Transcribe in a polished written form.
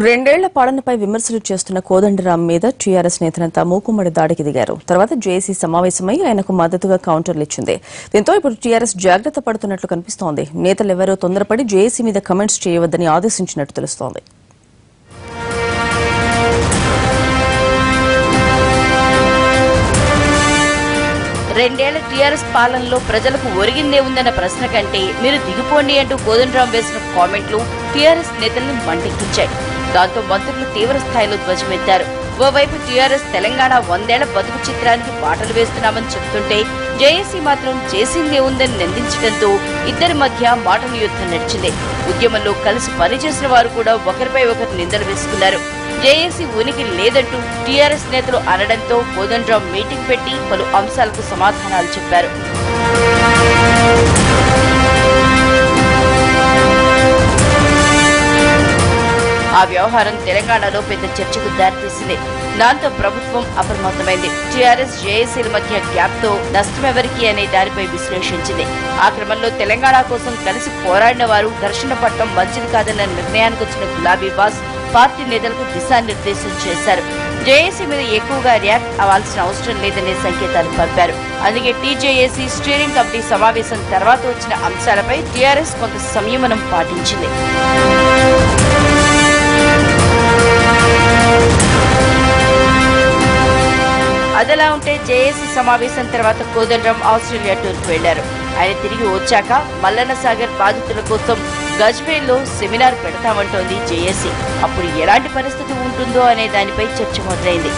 రెండేళ్ల పాలనపై విమర్శలు చేస్తున్న కోదండరాం మీద టీఆర్ఎస్ నేతలంతా మూకుమ్మడి దాడికి దిగారు. తర్వాత జేఏసీ సమావేశమై ఆయనకు మద్దతుగా కౌంటర్లు ఇచ్చింది. దీంతో ఇప్పుడు టీఆర్ఎస్ జాగ్రత్త పడుతున్నట్లు కనిపిస్తోంది. నేతలెవరూ తొందరపడి జేఏసీ మీద కమెంట్స్ చేయవద్దని ఆదేశించినట్టు తెలుస్తోంది. రెండేళ్ల టీఆర్ఎస్ పాలనలో ప్రజలకు ఒరిగిందే ఉందన్న ప్రశ్న కంటే మీరు దిగిపోండి అంటూ కోదండరాం వేసిన కామెంట్లు టీఆర్ఎస్ నేతల్ని మంటెక్కించాయి. దాంతో మంత్రులు తీవ్ర స్థాయిలో ధ్వజమెత్తారు. ఓవైపు టీఆర్ఎస్ తెలంగాణ 100 ఏళ్ల బతుకు చిత్రానికి బాటలు వేస్తున్నామని చెబుతుంటే జేఏసీ మాత్రం చేసిందే ఉందని నిందించడంతో ఇద్దరి మధ్య మాటల యుద్ధం నడిచింది. ఉద్యమంలో కలిసి పనిచేసిన వారు కూడా ఒకరిపై ఒకరు నిందలు వేసుకున్నారు. జేఏసీ ఉనికి లేదంటూ టీఆర్ఎస్ నేతలు అనడంతో కోదండరాం మీటింగ్ పెట్టి పలు అంశాలకు సమాధానాలు చెప్పారు. ఆ వ్యవహారం తెలంగాణలో పెద్ద చర్చకు దారితీసింది. దాంతో ప్రభుత్వం అప్రమత్తమైంది. టీఆర్ఎస్ జేఏసీల మధ్య గ్యాప్ తో నష్టమెవరికి అనే దానిపై విశ్లేషించింది. ఆ క్రమంలో తెలంగాణ కోసం కలిసి పోరాడిన వారు ఘర్షణ పట్టడం మంచిది కాదన్న నిర్ణయానికి వచ్చిన గులాబీ బాస్ పార్టీ నేతలకు దిశానిర్దేశం చేశారు. జేఏసీ మీద ఎక్కువగా రియాక్ట్ అవ్వాల్సిన అవసరం లేదనే సంకేతాలు పంపారు. అందుకే టీజేఏసీ స్టీరింగ్ కమిటీ సమావేశం తర్వాత వచ్చిన అంశాలపై టీఆర్ఎస్ కొంత సంయమనం పాటించింది. అదలా ఉంటే జేఏసీ సమావేశం తర్వాత కోదండరాం ఆస్ట్రేలియా టూర్కు వెళ్లారు. ఆయన తిరిగి వచ్చాక మల్లన్న సాగర్ బాధితుల కోసం గజ్వేల్లో సెమినార్ పెడతామంటోంది జేఏసీ. అప్పుడు ఎలాంటి పరిస్థితి ఉంటుందో అనే దానిపై చర్చ మొదలైంది.